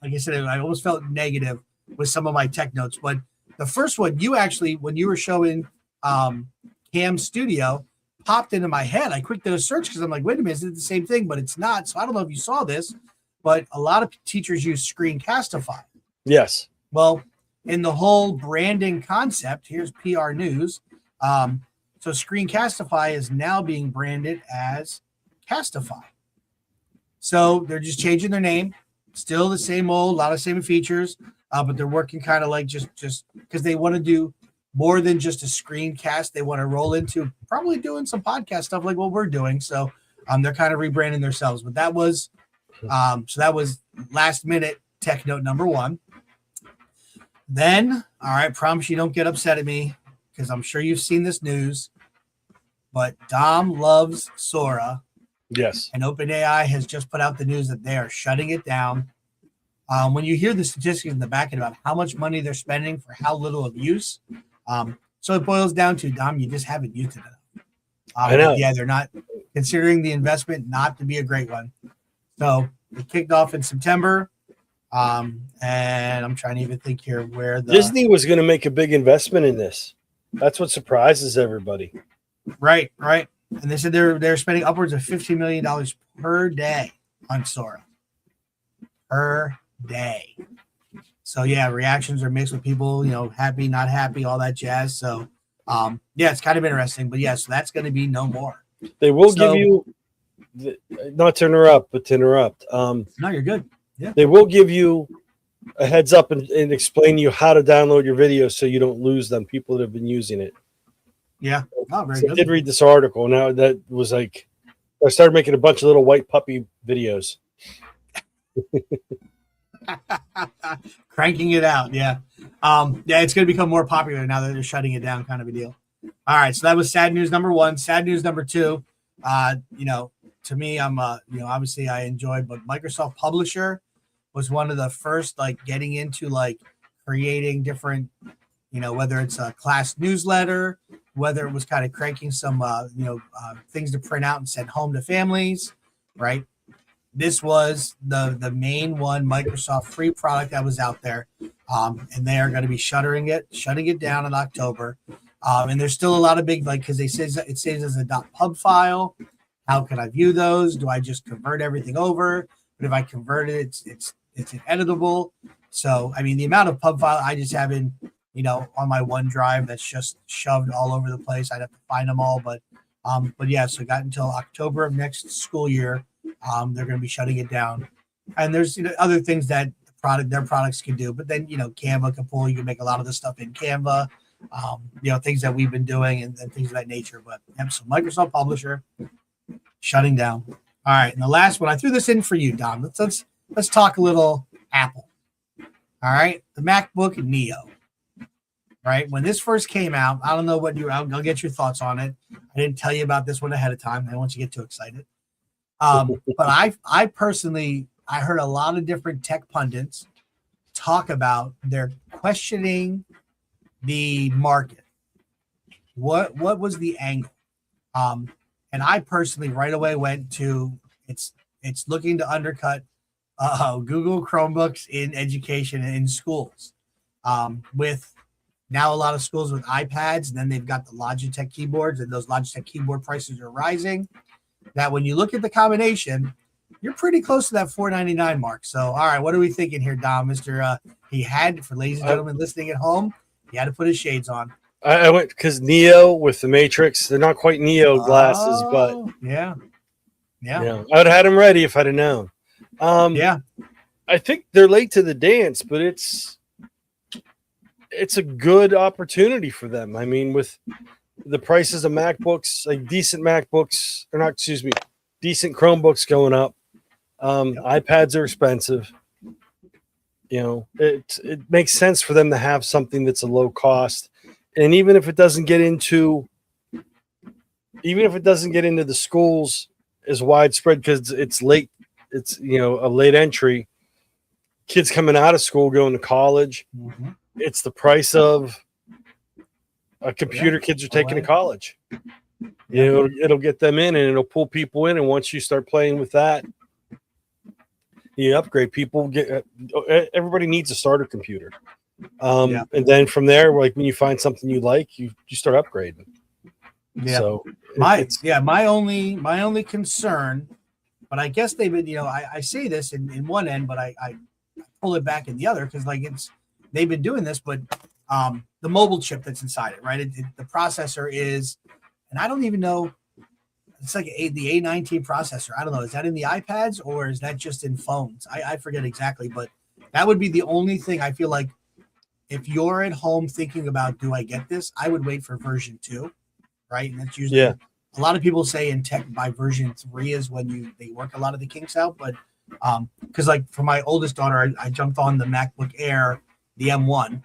like I said, I almost felt negative with some of my tech notes, but the first one, you actually, when you were showing Cam Studio, popped into my head. I quick did a search because I'm like, wait a minute, is it the same thing? But it's not. So I don't know if you saw this, but a lot of teachers use Screencastify. Yes. Well, in the whole branding concept, here's PR news. So Screencastify is now being branded as Castify. So they're just changing their name. Still the same old, a lot of same features, but they're working kind of like just because they want to do more than just a screencast. They want to roll into probably doing some podcast stuff like what we're doing. So they're kind of rebranding themselves. But that was last minute tech note number one. Then, all right, promise you don't get upset at me because I'm sure you've seen this news, but Dom loves Sora. Yes. And OpenAI has just put out the news that they are shutting it down. When you hear the statistics in the back end about how much money they're spending for how little of use, so it boils down to, Dom, you just haven't used it enough. I know. Yeah, they're not considering the investment not to be a great one. So it kicked off in September. And I'm trying to even think here where Disney was going to make a big investment in this. That's what surprises everybody. Right. And they said they're spending upwards of $15 million per day on Sora. Per day. So yeah, reactions are mixed with people, happy, not happy, all that jazz. So yeah, it's kind of interesting. But yeah, so that's going to be no more. They will give you, not to interrupt, but to interrupt. No, you're good. Yeah. They will give you a heads up and explain to you how to download your videos so you don't lose them. People that have been using it. Yeah. Oh, very good. I did read this article. Now that was like, I started making a bunch of little white puppy videos. Cranking it out. Yeah. Yeah, it's going to become more popular now that they're shutting it down, kind of a deal. All right. So that was sad news number one. Sad news number two. To me, I'm obviously I enjoyed, but Microsoft Publisher was one of the first getting into creating different, whether it's a class newsletter, whether it was kind of cranking some things to print out and send home to families, right? This was the main one Microsoft free product that was out there, and they are going to be shutting it down in October. And there's still a lot of big because it says as a .pub file. How can I view those? Do I just convert everything over? But if I convert it, it's editable. So I mean, the amount of pub file I just have in on my OneDrive that's just shoved all over the place. I'd have to find them all, but yeah. So I got until October of next school year. They're going to be shutting it down, and there's other things that their products can do. But then Canva can pull. You can make a lot of this stuff in Canva. Things that we've been doing and things of that nature. But so Microsoft Publisher shutting down. All right, and the last one I threw this in for you, Dom. Let's talk a little Apple. All right, the MacBook Neo. Right when this first came out, I don't know what I'll get your thoughts on it. I didn't tell you about this one ahead of time. I don't want you to get too excited. But I personally heard a lot of different tech pundits talk about they're questioning the market. What was the angle? And I personally right away went to it's looking to undercut Google Chromebooks in education and in schools. With now a lot of schools with iPads, and then they've got the Logitech keyboards, and those Logitech keyboard prices are rising. That when you look at the combination, you're pretty close to that $499 mark. So, all right, what are we thinking here, Dom? He had, for ladies and gentlemen listening at home, he had to put his shades on. I went because Neo with the Matrix. They're not quite Neo glasses, but yeah. I would have had them ready if I'd have known. Yeah. I think they're late to the dance, but it's a good opportunity for them. I mean, with the prices of MacBooks, like decent MacBooks, or not, excuse me, decent Chromebooks going up. iPads are expensive. It makes sense for them to have something that's a low cost. And even if it doesn't get into the schools as widespread because it's late, it's a late entry. Kids coming out of school going to college. Mm-hmm. It's the price of a computer kids are taking to college. It'll get them in and it'll pull people in. And once you start playing with that, you upgrade. Everybody needs a starter computer. And then from there, like when you find something you like, you start upgrading. Yeah. So my only concern, but I guess they've been, I say this in one end, but I pull it back in the other because they've been doing this, but the mobile chip that's inside it, right? The processor is, and I don't even know, it's like the A19 processor. I don't know. Is that in the iPads or is that just in phones? I forget exactly, but that would be the only thing I feel like if you're at home thinking about, do I get this? I would wait for version 2, right? And that's usually a lot of people say in tech by version 3 is when they work a lot of the kinks out. But because like for my oldest daughter, I jumped on the MacBook Air, the M1.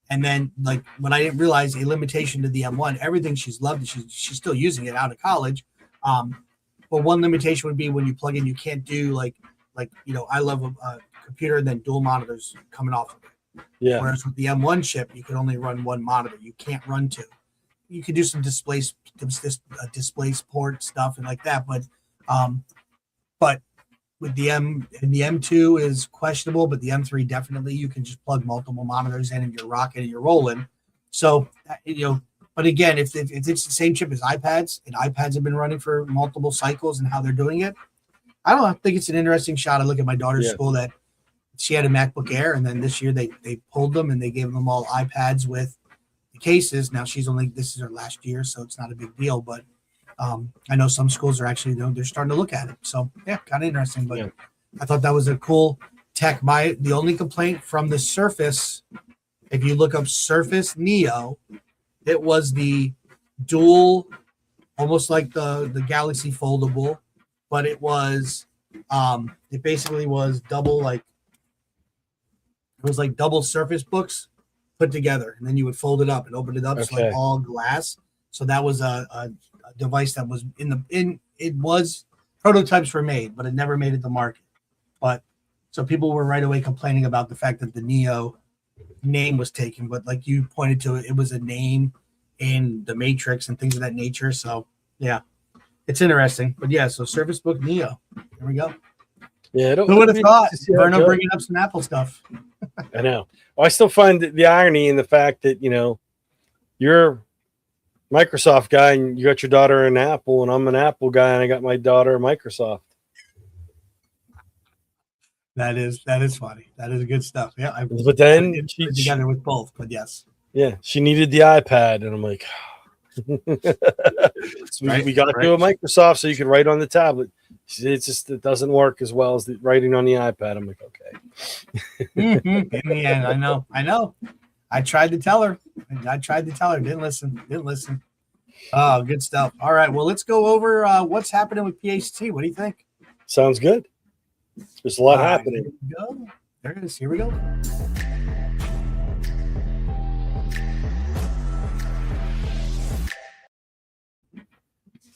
And then like when I didn't realize a limitation to the M1, everything she's loved, she's still using it out of college. But one limitation would be when you plug in, you can't do like I love a computer and then dual monitors coming off of it. Yeah. Whereas with the M1 chip, you can only run one monitor. You can't run 2. You can do some display port stuff and like that, but with the M2 is questionable, but the M3 definitely you can just plug multiple monitors in and you're rocking and you're rolling. So but again, if it's the same chip as iPads and iPads have been running for multiple cycles and how they're doing it, I don't know. I think it's an interesting shot. I look at my daughter's school that she had a MacBook Air, and then this year they pulled them and they gave them all iPads with the cases. Now this is her last year, so it's not a big deal, but I know some schools are actually they're starting to look at it. So kind of interesting. But I thought that was a cool tech. The only complaint from the Surface, if you look up Surface Neo, it was the dual, almost like the Galaxy foldable, but it was it basically was double double Surface books put together, and then you would fold it up and open it up. So like all glass. So that was a device that was it was prototypes were made, but it never made it to market. But so people were right away complaining about the fact that the Neo name was taken, but like you pointed to, it was a name in the Matrix and things of that nature. So it's interesting. But so Surface Book Neo. There we go. Yeah, who would have thought? Verno bringing up some Apple stuff. I know. Well, I still find the irony in the fact that you're Microsoft guy and you got your daughter an Apple, and I'm an Apple guy and I got my daughter a Microsoft. That is funny. That is good stuff. Yeah, but then she together with both. But yes, she needed the iPad, and I'm like, so we got to do a Microsoft so you can write on the tablet. It doesn't work as well as the writing on the iPad. I'm like, okay. In the end, I know. I tried to tell her. Didn't listen. Oh, good stuff. All right. Well, let's go over what's happening with PAECT. What do you think? Sounds good. There's a lot happening. Here we go. There it is. Here we go.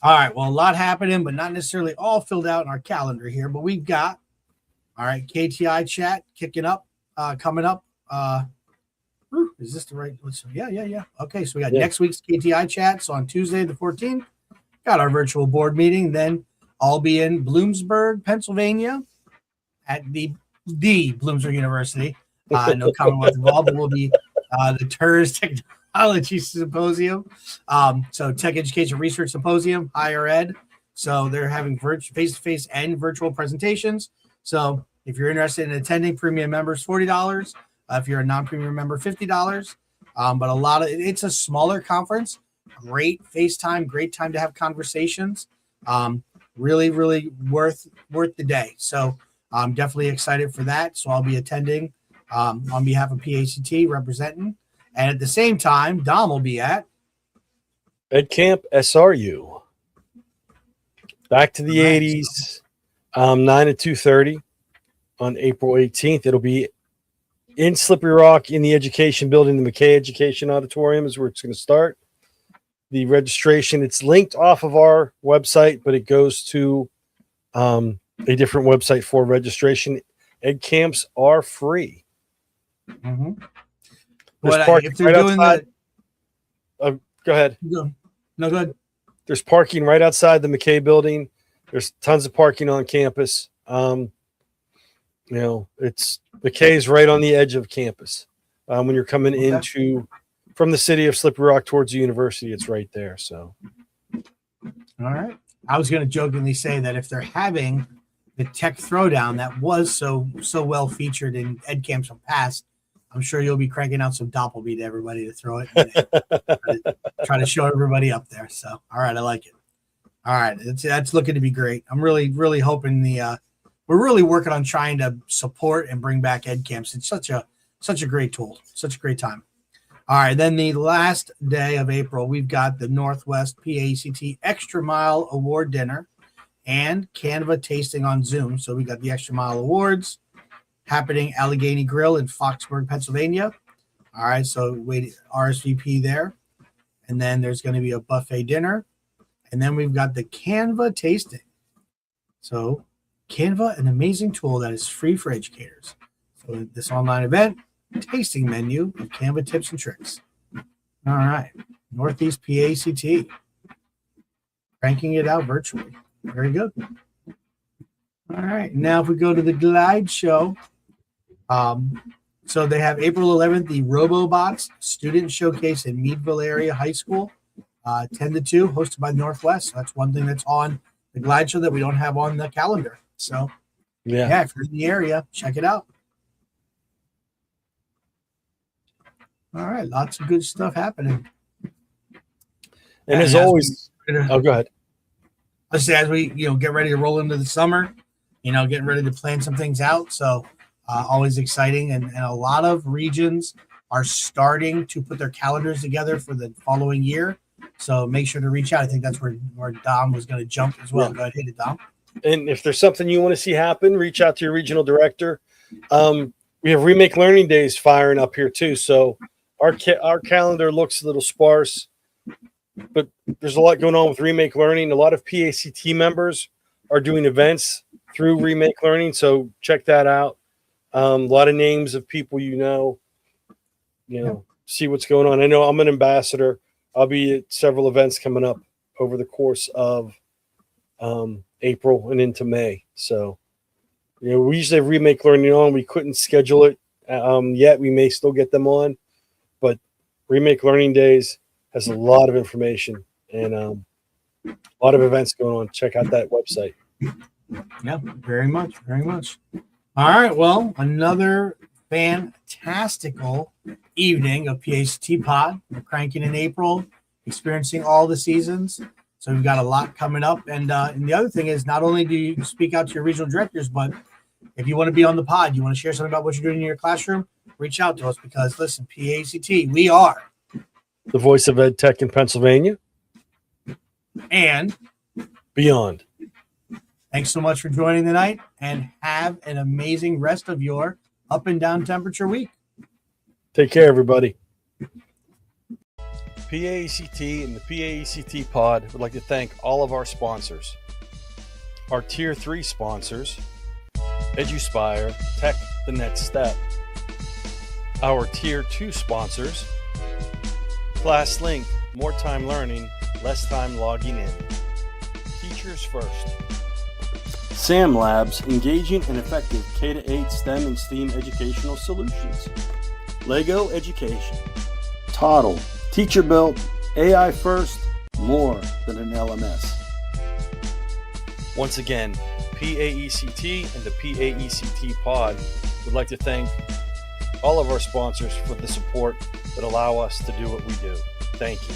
All right. Well, a lot happening, but not necessarily all filled out in our calendar here. But we've got, KTI chat kicking up, coming up. Is this the right? Yeah. Okay, so we got next week's KTI chat. So on Tuesday, the 14th, got our virtual board meeting. Then I'll be in Bloomsburg, Pennsylvania, at the Bloomsburg University. No Commonwealth involved, but we'll be the TERS Technology Symposium. So Tech Education Research Symposium, higher ed. So they're having face-to-face and virtual presentations. So if you're interested in attending, premium members $40. If you're a non-premium member, $50. But a lot of it's a smaller conference. Great FaceTime, great time to have conversations. Really, really worth the day. So I'm definitely excited for that. So I'll be attending on behalf of PACT representing. And at the same time, Dom will be at EdCamp SRU. Back to the 80s, 9 to 2:30 on April 18th. It'll be in Slippery Rock in the education building, the McKay Education Auditorium is where it's going to start. The registration, it's linked off of our website, but it goes to a different website for registration. Ed camps are free. Mm-hmm. There's parking right outside. Go ahead. No, go ahead. There's parking right outside the McKay building. There's tons of parking on campus. It's McKay's right on the edge of campus. When you're coming into from the city of Slippery Rock towards the university, it's right there. So, all right. I was going to jokingly say that if they're having the tech throwdown that was so well featured in Ed camps from past, I'm sure you'll be cranking out some Doppelby to everybody to throw it. Try to show everybody up there. So, all right, I like it. All right, that's looking to be great. I'm really, really hoping we're really working on trying to support and bring back Ed camps. It's such a great tool, such a great time. All right, then the last day of April, we've got the Northwest PAECT Extra Mile Award Dinner and Canva tasting on Zoom. So we got the Extra Mile Awards happening Allegheny Grill in Foxburg, Pennsylvania. All right, so wait, RSVP there. And then there's going to be a buffet dinner. And then we've got the Canva tasting. So Canva, an amazing tool that is free for educators. So this online event, tasting menu of Canva tips and tricks. All right, Northeast PACT. Cranking it out virtually. Very good. All right, now if we go to the Glide Show. So they have April 11th, the RoboBots Student Showcase in Meadville Area High School, 10 to 2, hosted by Northwest. So that's one thing that's on the Glide Show that we don't have on the calendar. So, yeah, if you're in the area, check it out. All right, lots of good stuff happening. And as always, go ahead. Let's say as we get ready to roll into the summer, getting ready to plan some things out. So always exciting, and a lot of regions are starting to put their calendars together for the following year. So make sure to reach out. I think that's where Dom was going to jump as well. Yeah. Go ahead, hit it, Dom. And if there's something you want to see happen, reach out to your regional director. We have Remake Learning Days firing up here too. So our calendar looks a little sparse, but there's a lot going on with Remake Learning. A lot of PACT members are doing events through Remake Learning, so check that out. A lot of names of people see what's going on. I know I'm an ambassador. I'll be at several events coming up over the course of April and into May. So, we usually have Remake Learning on. We couldn't schedule it yet. We may still get them on, but Remake Learning Days has a lot of information and a lot of events going on. Check out that website. Yeah, very much, very much. All right, well, another fantastical evening of PACT Pod. We're cranking in April, experiencing all the seasons. So we've got a lot coming up. And the other thing is, not only do you speak out to your regional directors, but if you want to be on the pod, you want to share something about what you're doing in your classroom, reach out to us because, listen, PACT, we are the voice of EdTech in Pennsylvania and beyond. Thanks so much for joining tonight, and have an amazing rest of your up and down temperature week. Take care, everybody. PAECT and the PAECT Pod would like to thank all of our sponsors. Our Tier 3 sponsors, EduSpire, Tech, The Next Step. Our Tier 2 sponsors, ClassLink, more time learning, less time logging in. Teachers First. SAM Labs, engaging and effective K-8 STEM and STEAM educational solutions. Lego Education. Toddle, teacher built, AI first, more than an LMS. Once again, PAECT and the PAECT Pod would like to thank all of our sponsors for the support that allow us to do what we do. Thank you.